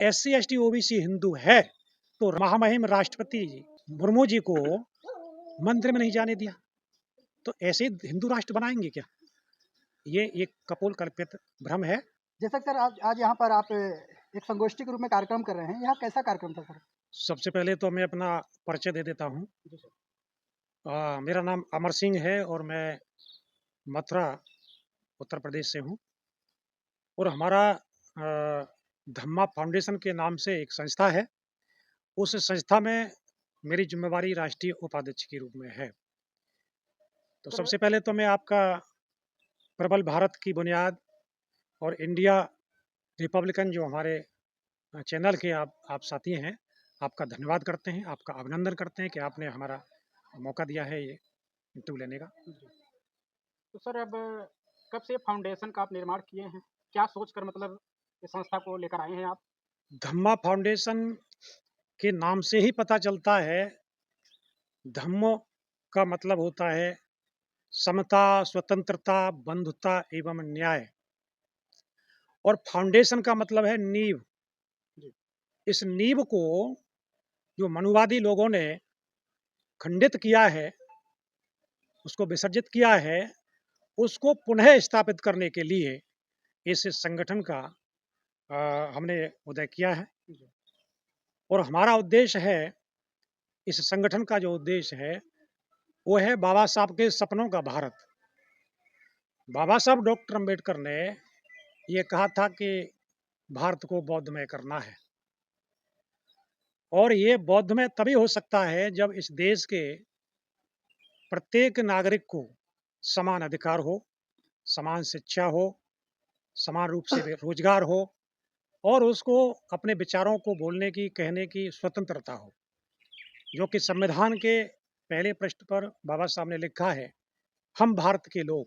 SC ST OBC Hindu है तो महामहिम राष्ट्रपति मुर्मू जी को मंदिर में नहीं जाने दिया, तो ऐसे हिंदू राष्ट्र बनाएंगे क्या? ये एक कपोल कल्पित भ्रम है। जैसा कि सर आज यहाँ पर आप एक संगोष्ठी के रूप में कार्यक्रम कर रहे हैं, यह कैसा कार्यक्रम था सर? सबसे पहले तो मैं अपना परिचय दे देता हूँ। मेरा नाम अमर सिंह है और मैं मथुरा उत्तर प्रदेश से हूँ और हमारा धम्मा फाउंडेशन के नाम से एक संस्था है। उस संस्था में मेरी जिम्मेवारी राष्ट्रीय उपाध्यक्ष के रूप में है। तो सबसे पहले तो मैं आपका प्रबल भारत की बुनियाद और इंडिया रिपब्लिकन जो हमारे चैनल के आप साथी हैं, आपका धन्यवाद करते हैं, आपका अभिनंदन करते हैं कि आपने हमारा मौका दिया है ये इंटरव्यू लेने का। तो सर अब कब से फाउंडेशन का आप निर्माण किए हैं, क्या सोचकर मतलब इस संस्था को लेकर आए हैं आप? धम्मा फाउंडेशन के नाम से ही पता चलता है, धम्मो का मतलब होता है समता, स्वतंत्रता, बंधुता एवं न्याय, और फाउंडेशन का मतलब है नींव। इस नींव को जो मनुवादी लोगों ने खंडित किया है, उसको विसर्जित किया है, उसको पुनः स्थापित करने के लिए इस संगठन का हमने उदय किया है। और हमारा उद्देश्य है, इस संगठन का जो उद्देश्य है वो है बाबा साहब के सपनों का भारत। बाबा साहब डॉक्टर अंबेडकर ने ये कहा था कि भारत को बौद्धमय करना है, और ये बौद्धमय तभी हो सकता है जब इस देश के प्रत्येक नागरिक को समान अधिकार हो, समान शिक्षा हो, समान रूप से रोजगार हो, और उसको अपने विचारों को बोलने की, कहने की स्वतंत्रता हो, जो कि संविधान के पहले पृष्ठ पर बाबा साहब ने लिखा है, हम भारत के लोग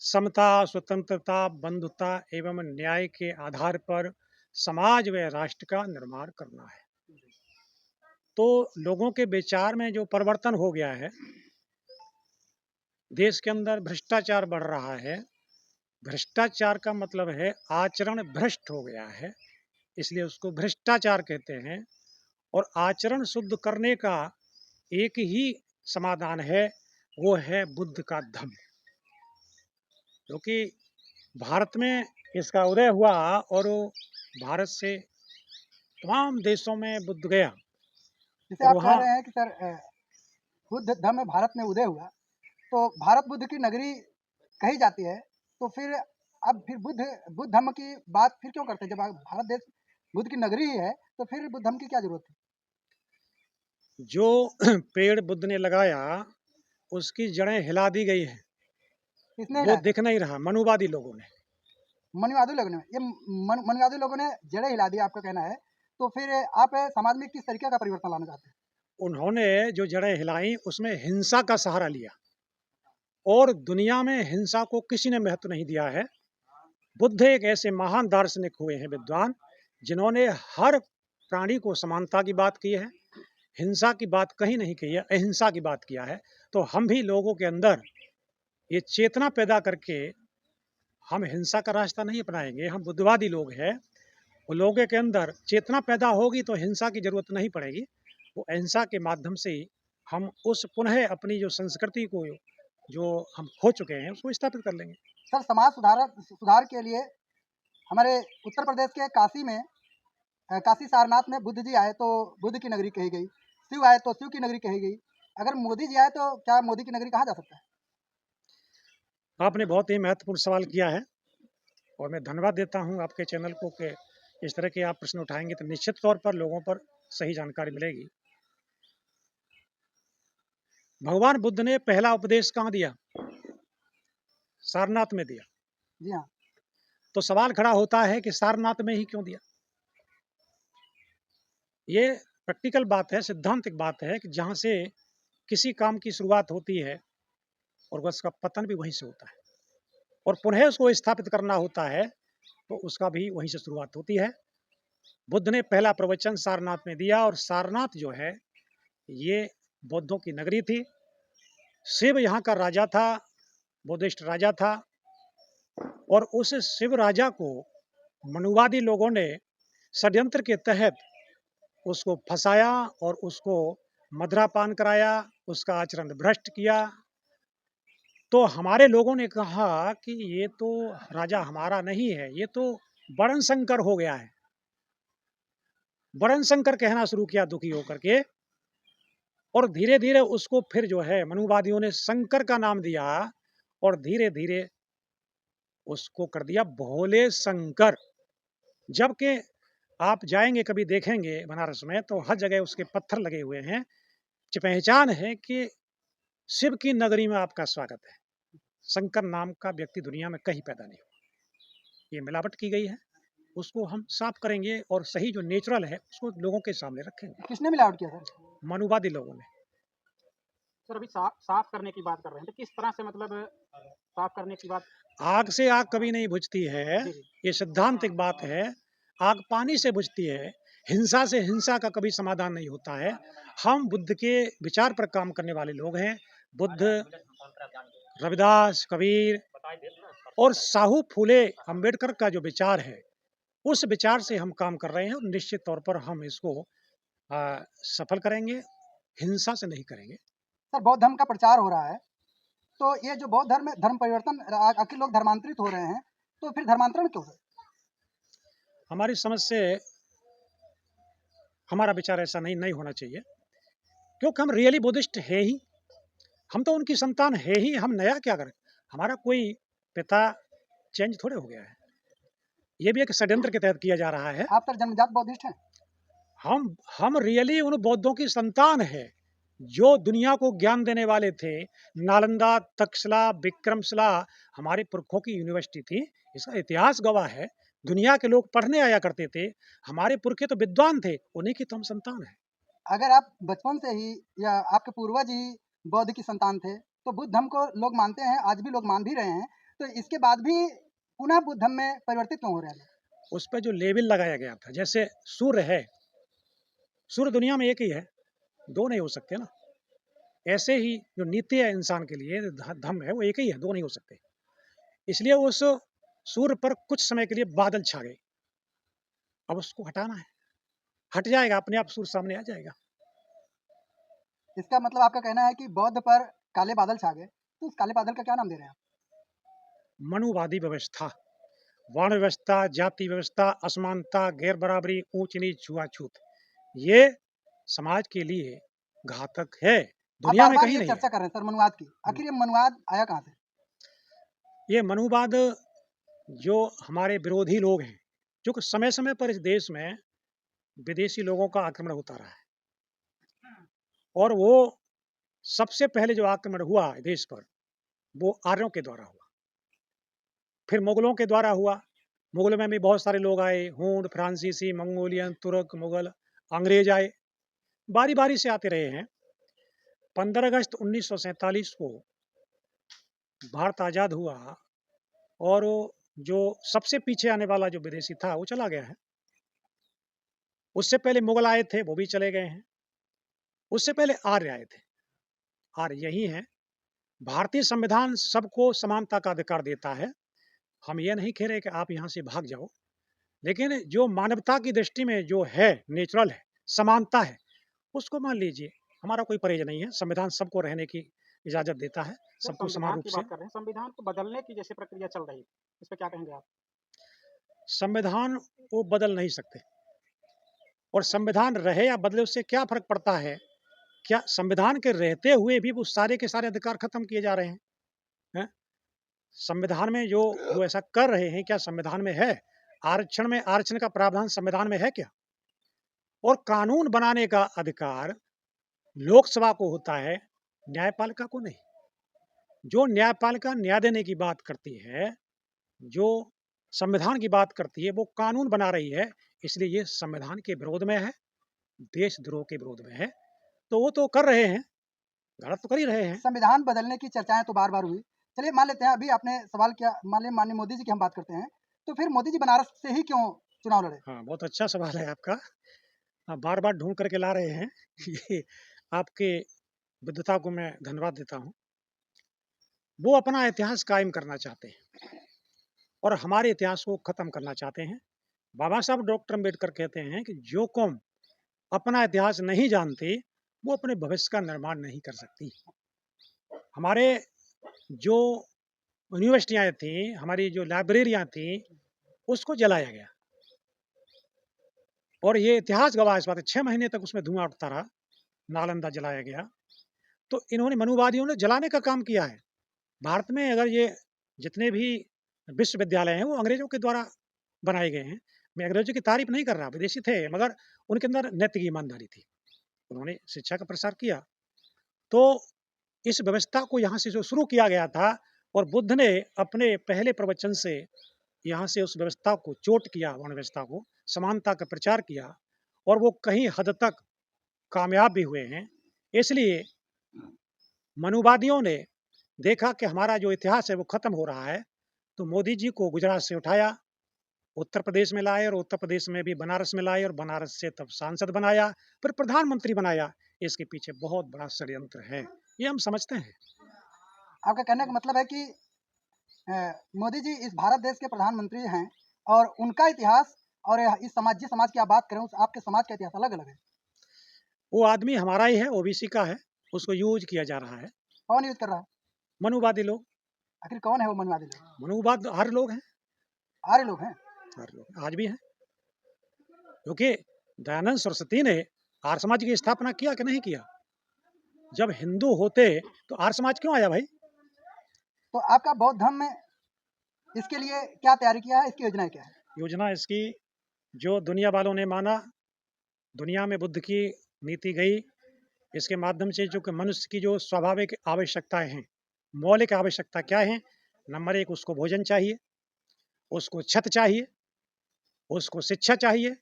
समता, स्वतंत्रता, बंधुता एवं न्याय के आधार पर समाज व राष्ट्र का निर्माण करना है। तो लोगों के विचार में जो परिवर्तन हो गया है, देश के अंदर भ्रष्टाचार बढ़ रहा है। भ्रष्टाचार का मतलब है आचरण भ्रष्ट हो गया है, इसलिए उसको भ्रष्टाचार कहते हैं। और आचरण शुद्ध करने का एक ही समाधान है, वो है बुद्ध का धम्म। क्योंकि भारत में इसका उदय हुआ और भारत से तमाम देशों में बुद्ध गया। जैसे और आप कह वहाँ रहे हैं कि सर बुद्ध धम्म भारत में उदय हुआ, तो भारत बुद्ध की नगरी कही जाती है, तो फिर अब फिर बुद्ध धम्म की बात फिर क्यों करते हैं? जब भारत देश बुद्ध की नगरी ही है, तो फिर बुद्ध धम्म की क्या जरूरत है? जो पेड़ बुद्ध ने लगाया उसकी जड़ें हिला दी गई हैं, किसने वो हिलाया? दिख नहीं रहा, मनुवादी लोगों ने। मनुवादी लोगों ने मनुवादी लोगों ने जड़ें हिला दी, आपका कहना है। तो फिर आप समाज में किस तरीके का परिवर्तन लाना चाहते हैं? उन्होंने जो जड़ें हिलाई उसमें हिंसा का सहारा लिया, और दुनिया में हिंसा को किसी ने महत्व नहीं दिया है। बुद्ध एक ऐसे महान दार्शनिक हुए हैं, विद्वान, जिन्होंने हर प्राणी को समानता की बात की है, हिंसा की बात कहीं नहीं की है, अहिंसा की बात किया है। तो हम भी लोगों के अंदर ये चेतना पैदा करके हम हिंसा का रास्ता नहीं अपनाएंगे, हम बुद्धवादी लोग हैं। वो लोगों के अंदर चेतना पैदा होगी तो हिंसा की जरूरत नहीं पड़ेगी। वो अहिंसा के माध्यम से हम उस पुनः अपनी जो संस्कृति को जो हम खो चुके हैं उसको स्थापित कर लेंगे। सर समाज सुधार के लिए हमारे उत्तर प्रदेश के काशी में काशी सारनाथ में बुद्ध जी आए तो बुद्ध की नगरी कही गई, शिव आए तो शिव की नगरी कही गई। अगर मोदी जी आए तो क्या मोदी की नगरी कहा जा सकता है? आपने बहुत ही महत्वपूर्ण सवाल किया है और मैं धन्यवाद देता हूं आपके चैनल को कि इस तरह के आप प्रश्न उठाएंगे तो निश्चित तौर पर लोगों पर सही जानकारी मिलेगी। भगवान बुद्ध ने पहला उपदेश कहाँ दिया? सारनाथ में दिया। जी हाँ। तो सवाल खड़ा होता है कि सारनाथ में ही क्यों दिया? ये प्रैक्टिकल बात है, सिद्धांतिक बात है कि जहाँ से किसी काम की शुरुआत होती है और उसका पतन भी वहीं से होता है, और पुनः उसको स्थापित करना होता है तो उसका भी वहीं से शुरुआत होती है। बुद्ध ने पहला प्रवचन सारनाथ में दिया, और सारनाथ जो है ये बौद्धों की नगरी थी। शिव यहाँ का राजा था, बुद्धिस्ट राजा था, और उस शिव राजा को मनुवादी लोगों ने षड्यंत्र के तहत उसको फंसाया और उसको मदिरापान कराया, उसका आचरण भ्रष्ट किया। तो हमारे लोगों ने कहा कि ये तो राजा हमारा नहीं है, ये तो बड़न शंकर हो गया है। बड़न शंकर कहना शुरू किया दुखी होकर के, और धीरे धीरे उसको फिर जो है मनुवादियों ने शंकर का नाम दिया, और धीरे धीरे उसको कर दिया भोले शंकर। जबकि आप जाएंगे कभी देखेंगे बनारस में तो हर जगह उसके पत्थर लगे हुए हैं, पहचान है कि शिव की नगरी में आपका स्वागत है। शंकर नाम का व्यक्ति दुनिया में कहीं पैदा नहीं हुआ। ये मिलावट की गई है, उसको हम साफ करेंगे और सही जो नेचुरल है उसको लोगों के सामने रखेंगे। किसने मिलावट किया सर? मनुवादी लोगों ने। सर अभी साफ करने की बात कर रहे हैं, तो किस तरह से मतलब साफ करने की बात? आग से आग कभी नहीं बुझती है, जी जी। ये सिद्धांतिक बात है। आग पानी से बुझती है, हिंसा से हिंसा का कभी समाधान नहीं होता है। हम बुद्ध के विचार पर काम करने वाले लोग हैं। बुद्ध, रविदास, कबीर और साहू फूले अंबेडकर का जो विचार है, उस विचार से हम काम कर रहे हैं और निश्चित तौर पर हम इसको सफल करेंगे, हिंसा से नहीं करेंगे। सर बौद्ध धर्म का प्रचार हो रहा है, तो ये जो बौद्ध धर्म परिवर्तन आखिर लोग धर्मांतरित हो रहे हैं, तो फिर धर्मांतरण क्यों है? हमारी समझ से हमारा विचार ऐसा नहीं होना चाहिए, क्योंकि हम रियली बुद्धिस्ट है ही, हम तो उनकी संतान है ही। हम नया क्या करें? हमारा कोई पिता चेंज थोड़े हो गया है, ये भी एक षड्यंत्र के तहत किया जा रहा है। आप सर जन्मजात बौद्धिस्ट हैं? हम रियली उन बौद्धों की संतान है जो दुनिया को ज्ञान देने वाले थे। नालंदा, तक्षशिला, विक्रमशिला हमारे पुरखों की यूनिवर्सिटी थी, इसका इतिहास गवाह है। दुनिया के लोग पढ़ने आया करते थे, हमारे पुरखे तो विद्वान थे, उन्हीं की तो हम संतान है। अगर आप बचपन से ही या आपके पूर्वज ही बौद्ध की संतान थे, तो बुद्ध धर्म को लोग मानते हैं, आज भी लोग मान भी रहे हैं, तो इसके बाद भी पुनः बुद्ध धर्म में परिवर्तित क्यों हो रहे हैं? उस पर जो लेबल लगाया गया था, जैसे सूर्य है, सूर्य दुनिया में एक ही है, दो नहीं हो सकते ना। ऐसे ही जो नीति है इंसान के लिए, धर्म है, वो एक ही है, दो नहीं हो सकते। इसलिए उस सूर्य पर कुछ समय के लिए बादल छा गए, अब उसको हटाना है, हट जाएगा अपने आप, सूर्य सामने आ जाएगा। इसका मतलब आपका कहना है कि बौद्ध पर काले बादल छा गए, तो उस काले बादल का क्या नाम दे रहे हैं आप? मनुवादी व्यवस्था, वर्ण व्यवस्था, जाति व्यवस्था, असमानता, गैर बराबरी, ऊंच नीच, छुआछूत, ये समाज के लिए घातक है, आप दुनिया बार में बार कहीं ये नहीं है। चर्चा कर रहे हैं सर मनुवाद की, आखिर ये मनुवाद आया कहाँ से? ये मनुवाद जो हमारे विरोधी लोग हैं, जो कि समय समय पर इस देश में विदेशी लोगों का आक्रमण होता रहा है, और वो सबसे पहले जो आक्रमण हुआ देश पर वो आर्यों के द्वारा हुआ, फिर मुगलों के द्वारा हुआ। मुगलों में भी बहुत सारे लोग आए, हूण, फ्रांसीसी, मंगोलियन, तुर्क, मुगल, अंग्रेज आए, बारी बारी से आते रहे हैं। 15 अगस्त 1947 को भारत आज़ाद हुआ, और जो सबसे पीछे आने वाला जो विदेशी था वो चला गया है। उससे पहले मुगल आए थे, वो भी चले गए हैं। उससे पहले आर्य आए थे, आर्य यही हैं। भारतीय संविधान सबको समानता का अधिकार देता है। हम ये नहीं कह रहे कि आप यहाँ से भाग जाओ, लेकिन जो मानवता की दृष्टि में जो है, नेचुरल है, समानता है, उसको मान लीजिए। हमारा कोई परहेज नहीं है, संविधान सबको रहने की इजाज़त देता है, सर सबको समान संविधान रूप की से। बात कर रहे हैं, संविधान को बदलने की जैसे प्रक्रिया चल रही है, इस पर क्या कहेंगे आप? संविधान वो बदल नहीं सकते, और संविधान रहे या बदले उससे क्या फ़र्क पड़ता है? क्या संविधान के रहते हुए भी वो सारे के सारे अधिकार खत्म किए जा रहे हैं? हैं? संविधान में जो जो ऐसा कर रहे हैं, क्या संविधान में है? आरक्षण का प्रावधान संविधान में है क्या? और कानून बनाने का अधिकार लोकसभा को होता है, न्यायपालिका को नहीं। जो न्यायपालिका न्याय देने की बात करती है, जो संविधान की बात करती है, वो कानून बना रही है, इसलिए ये संविधान के विरोध में है, देशद्रोह के विरोध में है। तो वो तो कर रहे हैं, गलत तो कर ही रहे हैं। संविधान बदलने की चर्चाएं तो बार बार हुई, चलिए मान लेते हैं, अभी आपने सवाल किया, मान लिया माननीय मोदी जी की हम बात करते हैं, तो फिर मोदी जी बनारस से ही क्यों चुनाव लड़े? हाँ, बहुत अच्छा सवाल है आपका। आप बार-बार ढूँढ करके ला रहे हैं। ये आपके विद्वता को मैं धन्यवाद देता हूँ। वो अपना इतिहास कायम करना चाहते हैं और हमारे इतिहास को ख़त्म करना चाहते हैं। बाबा साहब डॉक्टर अम्बेडकर कहते हैं कि जो कौम अपना इतिहास नहीं जानती, वो अपने भविष्य का निर्माण नहीं कर सकती। हमारे जो यूनिवर्सिटियाँ थी, हमारी जो लाइब्रेरियाँ थी, उसको जलाया गया और ये इतिहास गवाह है इस बात है, 6 महीने तक उसमें धुआँ उठता रहा, नालंदा जलाया गया। तो इन्होंने मनुवादियों ने जलाने का काम किया है। भारत में अगर ये जितने भी विश्वविद्यालय हैं, वो अंग्रेज़ों के द्वारा बनाए गए हैं। मैं अंग्रेज़ों की तारीफ़ नहीं कर रहा, विदेशी थे मगर उनके अंदर नैतिक ईमानदारी थी। उन्होंने शिक्षा का प्रसार किया। तो इस व्यवस्था को यहाँ से जो शुरू किया गया था और बुद्ध ने अपने पहले प्रवचन से यहाँ से उस व्यवस्था को चोट किया, वर्ण व्यवस्था को, समानता का प्रचार किया और वो कहीं हद तक कामयाब भी हुए हैं। इसलिए मनुवादियों ने देखा कि हमारा जो इतिहास है वो खत्म हो रहा है, तो मोदी जी को गुजरात से उठाया, उत्तर प्रदेश में लाए और उत्तर प्रदेश में भी बनारस में लाए और बनारस से तब सांसद बनाया, फिर प्रधानमंत्री बनाया। इसके पीछे बहुत बड़ा षड्यंत्र है, ये हम समझते हैं। आपका कहने का मतलब है कि मोदी जी इस भारत देश के प्रधानमंत्री हैं और उनका इतिहास और इस समाज जिस समाज की आप बात करें उस आपके समाज का इतिहास अलग अलग है। वो आदमी हमारा ही है, ओबीसी का है, उसको यूज किया जा रहा है। कौन यूज कर रहा है? मनुवादी लोग। आखिर कौन है वो मनवादी लोग? मनुवाद हर लोग हैं, आर्य लोग हैं। हर लोग आज भी हैं, क्योंकि दयानंद सरस्वती ने आर्य समाज की स्थापना किया कि नहीं किया? जब हिंदू होते तो आर्य समाज क्यों आया भाई? तो आपका बौद्ध धर्म में इसके लिए क्या तैयारी किया है? इसकी योजनाएं क्या है? योजना इसकी जो दुनिया वालों ने माना, दुनिया में बुद्ध की नीति गई, इसके माध्यम से जो कि मनुष्य की जो स्वाभाविक आवश्यकताएं हैं, मौलिक आवश्यकता क्या है? नंबर 1 उसको भोजन चाहिए, उसको छत चाहिए, उसको शिक्षा चाहिए,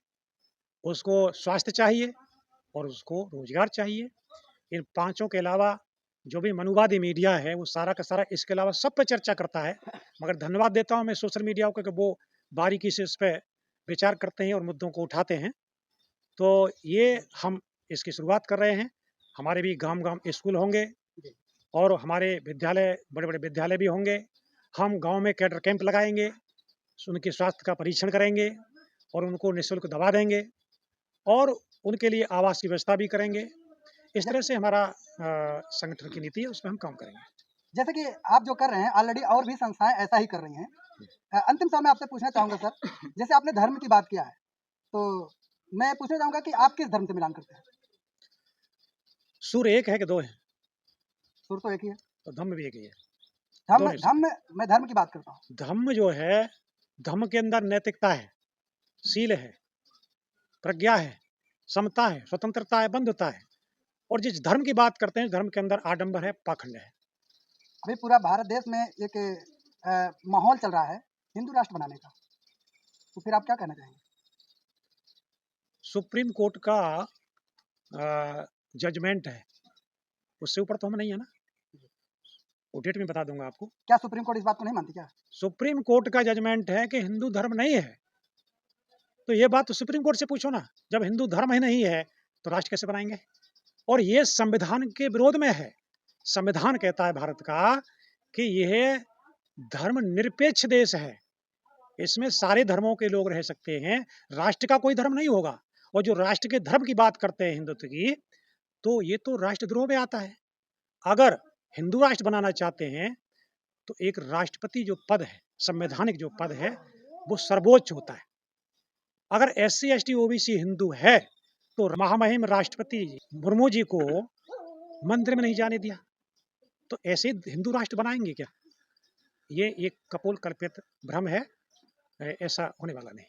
उसको स्वास्थ्य चाहिए और उसको रोजगार चाहिए। इन पांचों के अलावा जो भी मनुवादी मीडिया है वो सारा का सारा इसके अलावा सब पे चर्चा करता है। मगर धन्यवाद देता हूँ मैं सोशल मीडिया को कि वो बारीकी से इस पे विचार करते हैं और मुद्दों को उठाते हैं। तो ये हम इसकी शुरुआत कर रहे हैं। हमारे भी गांव-गांव स्कूल होंगे और हमारे विद्यालय बड़े-बड़े विद्यालय भी होंगे। हम गाँव में कैडर कैंप लगाएँगे, उनके स्वास्थ्य का परीक्षण करेंगे और उनको निःशुल्क दवा देंगे और उनके लिए आवास की व्यवस्था भी करेंगे। इस तरह से हमारा संगठन की नीति है, उसमें हम काम करेंगे। जैसे कि आप जो कर रहे हैं ऑलरेडी और भी संस्थाएं ऐसा ही कर रही हैं। अंतिम सवाल मैं आपसे पूछना चाहूँगा सर, जैसे आपने धर्म की बात किया है, तो मैं पूछना चाहूँगा कि आप किस धर्म से मिलान करते हैं? सूर्य एक है कि 2 हैं? सुर तो एक ही है। तो धम्म भी एक ही है, धम्म दोनों धम्म मैं धर्म की बात करता हूँ। धम्म जो है, धम्म के अंदर नैतिकता है, शील है, प्रज्ञा है, समता है, स्वतंत्रता है, बंधुता है और जिस धर्म की बात करते हैं, धर्म के अंदर आडंबर है, पाखंड है। अभी पूरा भारत देश में एक माहौल चल रहा है हिंदू राष्ट्र बनाने का, तो फिर आप क्या कहना चाहेंगे? सुप्रीम कोर्ट का जजमेंट है, उससे ऊपर तो हम नहीं है ना। वो डेट में बता दूंगा आपको। क्या सुप्रीम कोर्ट इस बात को नहीं मानती क्या? सुप्रीम कोर्ट का जजमेंट है कि हिंदू धर्म नहीं है, तो ये बात तो सुप्रीम कोर्ट से पूछो ना। जब हिंदू धर्म ही नहीं है, तो राष्ट्र कैसे बनाएंगे? और ये संविधान के विरोध में है। संविधान कहता है भारत का कि यह धर्मनिरपेक्ष देश है, इसमें सारे धर्मों के लोग रह सकते हैं, राष्ट्र का कोई धर्म नहीं होगा। और जो राष्ट्र के धर्म की बात करते हैं हिंदुत्व की, तो ये तो राष्ट्रद्रोह में आता है। अगर हिंदू राष्ट्र बनाना चाहते हैं, तो एक राष्ट्रपति जो पद है, संवैधानिक जो पद है, वो सर्वोच्च होता है। अगर SC, ST, OBC हिंदू है, तो महामहिम राष्ट्रपति मुर्मू जी को मंदिर में नहीं जाने दिया, तो ऐसे हिंदू राष्ट्र बनाएंगे क्या? ये एक कपोल कल्पित भ्रम है, ऐसा होने वाला नहीं।